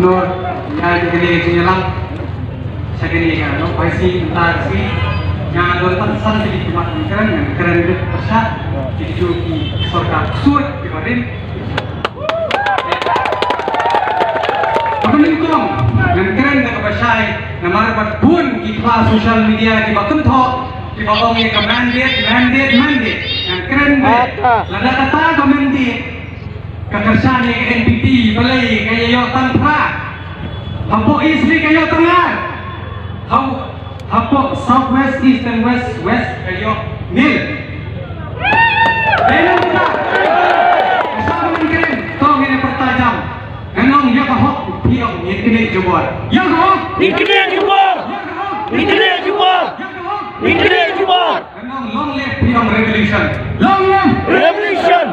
gubernur yang digini sinyalang segini kan no paisi interaksi yang ada pesan di tempat keren yang keren itu pesat itu di sorga suat kemarin peningkong yang keren yang kebasai nama dapat pun di kelas sosial media di bakun thok di bakong yang mandate yang keren lada kata ke mandate kekerjaan yang NPP balai kaya yo tanpa hampo istri kaya tengah hampo southwest east and west kaya nil kaya kita kasama ng keren tong ini pertajam ganong ya kahok piyong ini jubor ya kahok ini jubor ganong long live piyong revolution long live revolution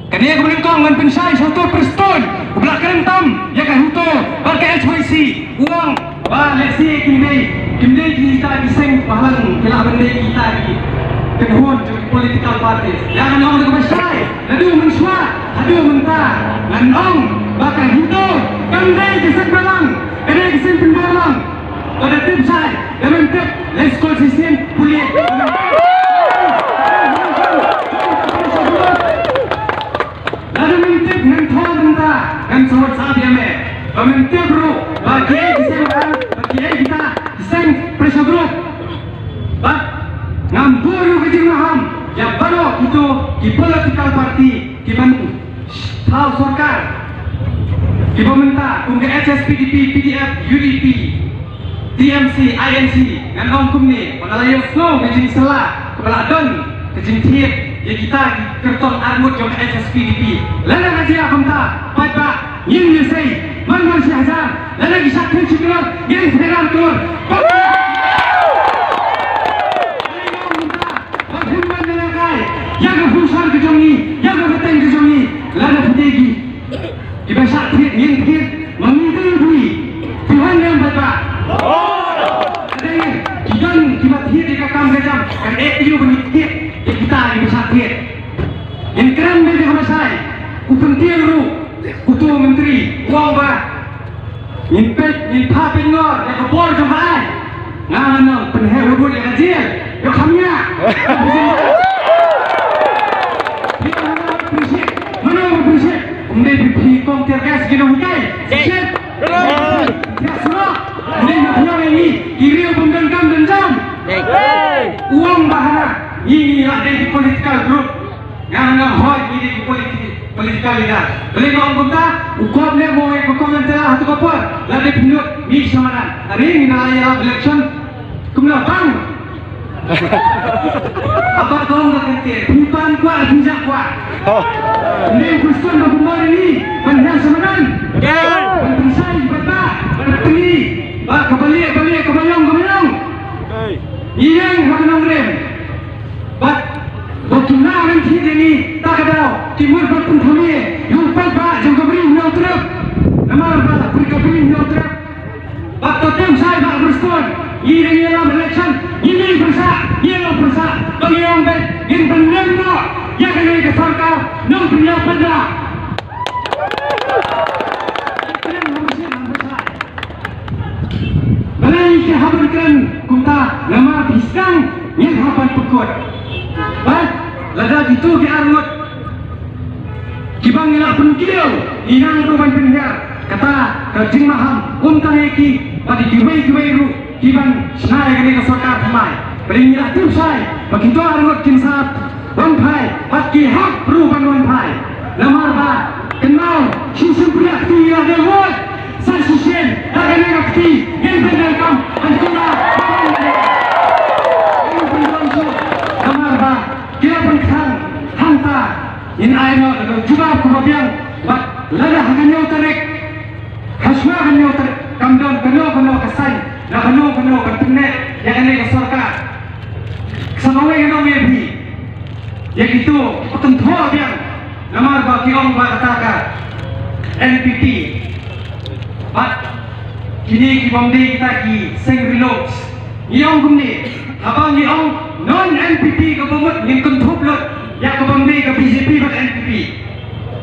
kaniya kemeningkong ngan pensay satu preston ublah kerentam ya kan huto barka HYC uang ba lesi kimdei kita kiseng pahalang kila bendei kita di kenhun political parties yang nong de pensay ladu menswa hadu menta nganong bakal huto kandai kiseng balang kaniya kiseng penbalang pada tim say dalam tip let's call system pulit Sobat saat ya me, pemerintah bro, bagi kita seng pressure group, but ngamburu kejengaham, yang baru itu di political party, di tahu sorkar, di pemerintah, untuk HSPDP, PDF, UDP, TMC, INC, dan ongkum ni, pengalayang slow kejeng selah, kepala don, kejeng tiap, ya kita kerton armut yang HSPDP, lalu aja pemerintah, baik. Yang saya, mana Syahzan, dan lagi satu cikgu yang sekarang keluar. Bagaimana dengan yang kefusan kejongi, yang kebetulan kejongi, lada putih. Ibu sakit, yang sakit, mengikuti Tuhan yang baik. Ada yang kita hidup di kakam kejam, kan itu menikit kita ibu sakit. Yang keren bagi saya, upentil ru. Kutu menteri uang ba impet impa pengor ya kebor jemaah ngano penhe ubul ya kajil yo khamnya mana berisik umde di kom tergas gino hukai shit ya semua ini yang ini kiri pembentam dan jam uang bahana ini ada di political group ngano hoy ini di political leader. Beli ngomong kita, ukur ni mau ikut antara satu kapal, lalu pinjut mix mana? Hari ini naya election, kumla bang. Apa kau nak nanti? Bukan kuat, pinjak kuat. Ni Kristen berkumar ini, banyak semanan. Berisai, berapa? Berpili, kebayang. Yang kebayang rem. Bagaimana nanti ini tak ada timur berpun kami yang pak juga beri yang teruk nama apa beri kami yang teruk waktu tim saya tak berskon ini dalam election ini bersa bagi yang baik yang benar yang kena kesarkar yang punya pada balai kehabarkan kita nama pisang yang hapan pekut baik lada gitu ke arut kibang ngelak penukiau inang ruban penjar kata kajing maham unta eki pada kiwai ru kibang senai kene kesokar semai beringilah tim sai begitu arut kinsat wanpai haki hak ruban wanpai lamar ba kenal sisim pria tiya dewot san sisen takane ngakti yang benar kam antuna kira pengkang hanta in ayo juga kemudian buat lada hanganyo tarik hasma hanganyo tarik kamdon keno kesai na keno ketenet yang ini kesorka samawe yang mebi ya gitu petentua yang nama bagi orang katakan NPP but kini kibomde kita ki seng reloads yang kumni abang yang non NPP ke pemut yang kentup lot yang ke BJP ke NPP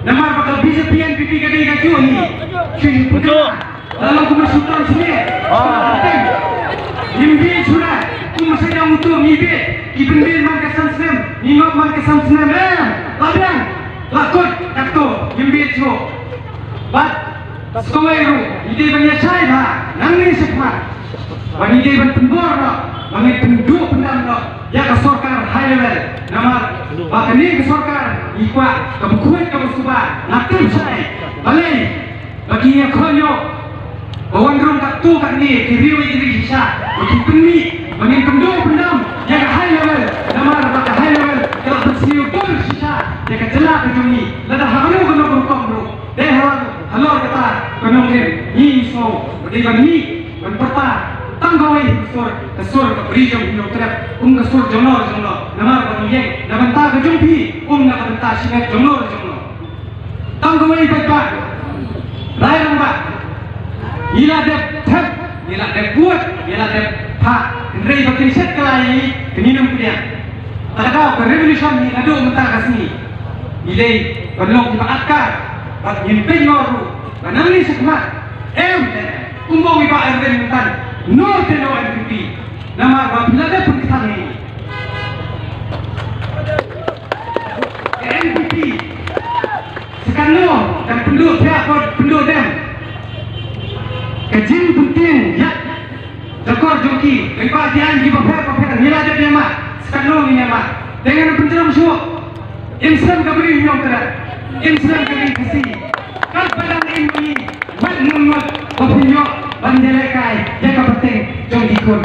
Namar bakal BJP NPP kadai kaju ni. Betul. Lalu aku bersuara sini. Imbi sudah. Aku masih yang untuk imbi. Ibn bin man kesam senam. Ningok man kesam senam. Labian. Lakut. Kakto. Imbi itu. Bat. Sekomeru. Ide banyak saya lah. Nangis semua. Bani ide ban penbor lah. Bani penduk pendam lah. Ya ke sorkar high level. Namar. Bahkan ini ke sorkar. Ikwa. Kebukuan kebusuba. Nakim saya. Balai. Bagi yang konyo. Bawan rong kat tu kat ni kiriu ini bisa bagi peni bagi penduk pendam yang high level namar bagi high level kalau bersiu pun bisa yang jelak ke ni lada halu kena berkom bro deh halo kata kena mungkin ni so bagi ni berpata tanggawai kesur beri jom hidup terap kesur jomor namar bagi yang nabenta ke jompi nak benta singat jomor tanggawai baik rai nampak ila dep thep ila dep buat ila dep pak rei bakin set kelai keninum punya ada ke revolution ni ada mentah kasni ilai belum dipaatkan bat nyimpen yoru banang ni sekmat kumbong iba erden mentan no teno NPP nama babila dep pun kita ni NPP sekarang dan penduduk pihak penduduk dem kecil penting ya dekor joki lepas dia anji paper nilai dia dia mak sekarang ini mak dengan penceram semua insan kabri nyom terat insan kabri kesi kan padang ini buat mungut opinyo bandelekai yang penting jom ikut